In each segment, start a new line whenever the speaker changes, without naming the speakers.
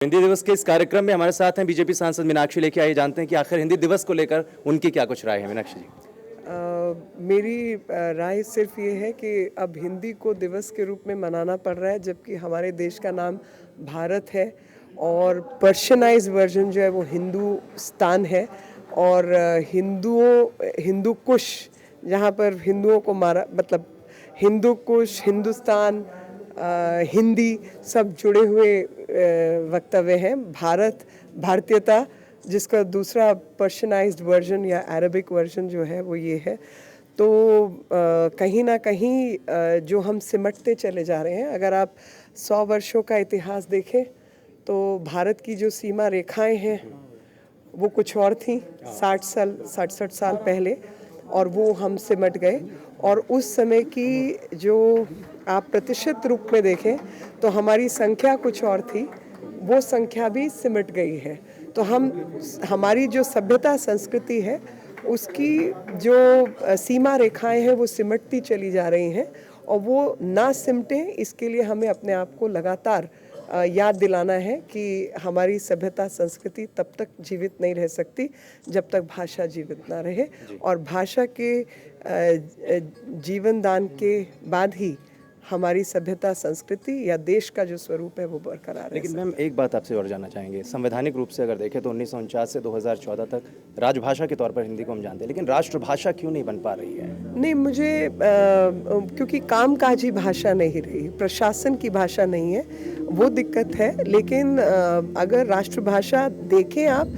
हिंदी दिवस के इस कार्यक्रम में हमारे साथ हैं बीजेपी सांसद मीनाक्षी लेखी। आइए जानते हैं कि आखिर हिंदी दिवस को लेकर उनकी क्या कुछ राय है। मीनाक्षी जी।
मेरी राय सिर्फ ये है कि अब हिंदी को दिवस के रूप में मनाना पड़ रहा है, जबकि हमारे देश का नाम भारत है और पर्शियनाइज वर्जन जो है वो हिंदुस्तान है। और हिंदू कुश, जहाँ पर हिंदुओं को मारा, मतलब हिंदू कुश, हिंदुस्तान, हिंदी सब जुड़े हुए वक्तव्य हैं। भारत, भारतीयता, जिसका दूसरा पर्शियनाइज्ड वर्जन या अरबिक वर्जन जो है वो ये है। तो कहीं ना कहीं जो हम सिमटते चले जा रहे हैं, अगर आप 100 वर्षों का इतिहास देखें तो भारत की जो सीमा रेखाएं हैं वो कुछ और थी 60 साल पहले, और वो हम सिमट गए। और उस समय की जो आप प्रतिशत रूप में देखें तो हमारी संख्या कुछ और थी, वो संख्या भी सिमट गई है। तो हमारी जो सभ्यता संस्कृति है उसकी जो सीमा रेखाएं हैं वो सिमटती चली जा रही हैं, और वो ना सिमटें इसके लिए हमें अपने आप को लगातार याद दिलाना है कि हमारी सभ्यता संस्कृति तब तक जीवित नहीं रह सकती जब तक भाषा जीवित ना रहे, और भाषा के जीवन दान के बाद ही हमारी सभ्यता संस्कृति या देश का जो स्वरूप है वो बरकरार है।
लेकिन मैम एक बात आपसे और जानना चाहेंगे, संवैधानिक रूप से अगर देखें तो 1949 से 2014 तक राजभाषा के तौर पर हिंदी को हम जानते हैं, लेकिन राष्ट्रभाषा क्यों नहीं बन पा रही है?
नहीं, मुझे क्योंकि कामकाजी भाषा नहीं रही, प्रशासन की भाषा नहीं है, वो दिक्कत है। लेकिन अगर राष्ट्रभाषा देखें आप,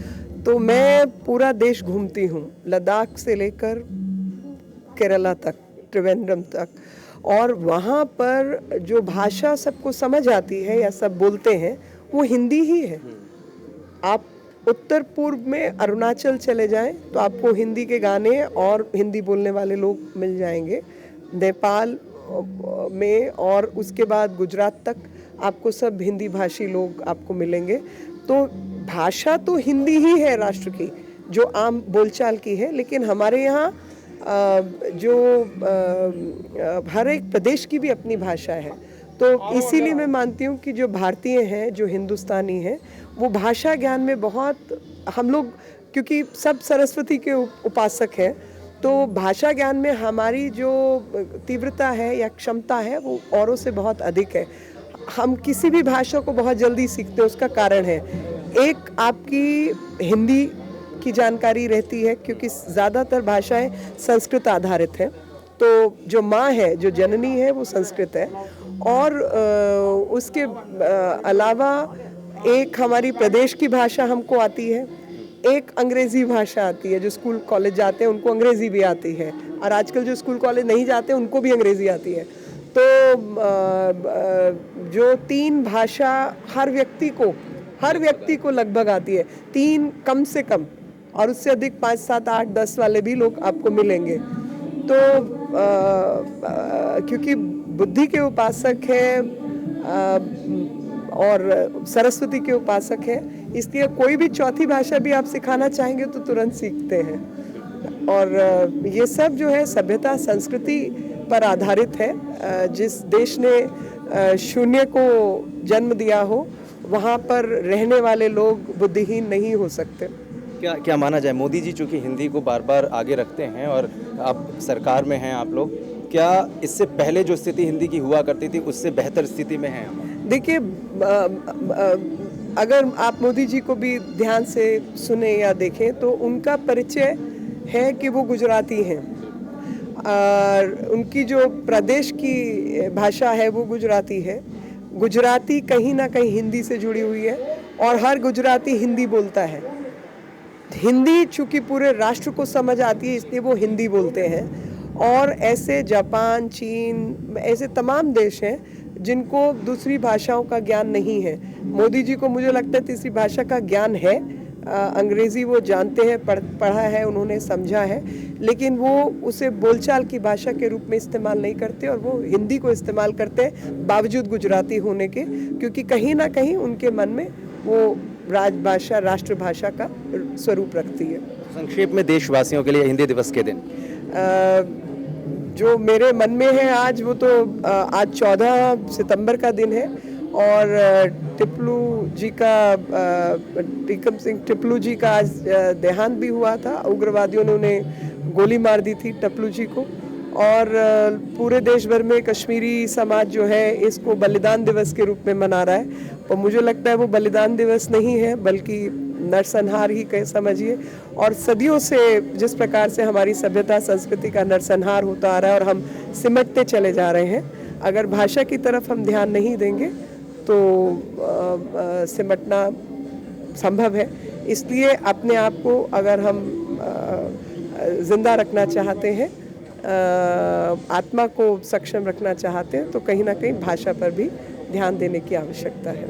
तो मैं पूरा देश घूमती हूँ, लद्दाख से लेकर केरला तक, त्रिवेंद्रम तक, और वहाँ पर जो भाषा सबको समझ आती है या सब बोलते हैं वो हिंदी ही है। आप उत्तर पूर्व में अरुणाचल चले जाएं तो आपको हिंदी के गाने और हिंदी बोलने वाले लोग मिल जाएंगे। नेपाल में और उसके बाद गुजरात तक आपको सब हिंदी भाषी लोग आपको मिलेंगे। तो भाषा तो हिंदी ही है राष्ट्र की, जो आम बोलचाल की है। लेकिन हमारे यहाँ जो हर एक प्रदेश की भी अपनी भाषा है। तो इसीलिए मैं मानती हूँ कि जो भारतीय हैं, जो हिंदुस्तानी हैं, वो भाषा ज्ञान में बहुत, हम लोग क्योंकि सब सरस्वती के उपासक हैं, तो भाषा ज्ञान में हमारी जो तीव्रता है या क्षमता है वो औरों से बहुत अधिक है। हम किसी भी भाषा को बहुत जल्दी सीखते हैं, उसका कारण है, एक आपकी हिंदी की जानकारी रहती है, क्योंकि ज़्यादातर भाषाएं संस्कृत आधारित हैं। तो जो माँ है, जो जननी है, वो संस्कृत है। और उसके अलावा एक हमारी प्रदेश की भाषा हमको आती है, एक अंग्रेज़ी भाषा आती है। जो स्कूल कॉलेज जाते हैं उनको अंग्रेज़ी भी आती है, और आजकल जो स्कूल कॉलेज नहीं जाते उनको भी अंग्रेज़ी आती है। तो जो 3 भाषा हर व्यक्ति को लगभग आती है, 3 कम से कम, और उससे अधिक 5, 7, 8, 10 वाले भी लोग आपको मिलेंगे। तो क्योंकि बुद्धि के उपासक हैं और सरस्वती के उपासक हैं, इसलिए कोई भी चौथी भाषा भी आप सिखाना चाहेंगे तो तुरंत सीखते हैं। और ये सब जो है सभ्यता संस्कृति पर आधारित है। जिस देश ने शून्य को जन्म दिया हो, वहाँ पर रहने वाले लोग बुद्धिहीन नहीं हो सकते।
क्या माना जाए, मोदी जी चूँकि हिंदी को बार बार आगे रखते हैं और आप सरकार में हैं आप लोग, क्या इससे पहले जो स्थिति हिंदी की हुआ करती थी उससे बेहतर स्थिति में हैं? देखिए,
अगर आप मोदी जी को भी ध्यान से सुने या देखें तो उनका परिचय है कि वो गुजराती हैं, और उनकी जो प्रदेश की भाषा है वो गुजराती है। गुजराती कहीं ना कहीं हिंदी से जुड़ी हुई है, और हर गुजराती हिंदी बोलता है। हिंदी चूँकि पूरे राष्ट्र को समझ आती है, इसलिए वो हिंदी बोलते हैं। और ऐसे जापान, चीन, ऐसे तमाम देश हैं जिनको दूसरी भाषाओं का ज्ञान नहीं है। मोदी जी को मुझे लगता है तीसरी भाषा का ज्ञान है। अंग्रेज़ी वो जानते हैं, पढ़ा है उन्होंने, समझा है, लेकिन वो उसे बोलचाल की भाषा के रूप में इस्तेमाल नहीं करते, और वो हिंदी को इस्तेमाल करते हैं बावजूद गुजराती होने के, क्योंकि कहीं ना कहीं उनके मन में वो राजभाषा, राष्ट्रभाषा का स्वरूप रखती है।
संक्षेप में देशवासियों के लिए हिंदी दिवस के दिन
जो मेरे मन में है आज, वो तो आज 14 सितंबर का दिन है, और टिपलू जी का टीकम सिंह टिपलू जी का आज देहांत भी हुआ था। उग्रवादियों ने उन्हें गोली मार दी थी टिपलू जी को। और पूरे देश भर में कश्मीरी समाज जो है इसको बलिदान दिवस के रूप में मना रहा है, पर मुझे लगता है वो बलिदान दिवस नहीं है बल्कि नरसंहार ही कह समझिए। और सदियों से जिस प्रकार से हमारी सभ्यता संस्कृति का नरसंहार होता आ रहा है और हम सिमटते चले जा रहे हैं, अगर भाषा की तरफ हम ध्यान नहीं देंगे तो सिमटना संभव है। इसलिए अपने आप को अगर हम जिंदा रखना चाहते हैं, आत्मा को सक्षम रखना चाहते हैं, तो कहीं ना कहीं भाषा पर भी ध्यान देने की आवश्यकता है।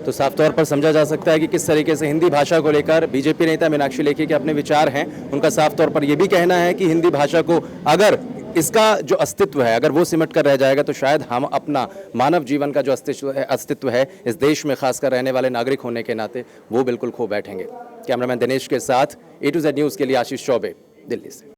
तो साफ तौर पर समझा जा सकता है कि किस तरीके से हिंदी भाषा को लेकर बीजेपी नेता मीनाक्षी लेखी के अपने विचार हैं। उनका साफ तौर पर यह भी कहना है कि हिंदी भाषा को अगर इसका जो अस्तित्व है अगर वो सिमट कर रह जाएगा तो शायद हम अपना मानव जीवन का जो अस्तित्व है इस देश में खासकर रहने वाले नागरिक होने के नाते वो बिल्कुल खो बैठेंगे। कैमरामैन दिनेश के साथ A to Z न्यूज़ के लिए आशीष चौबे, दिल्ली से।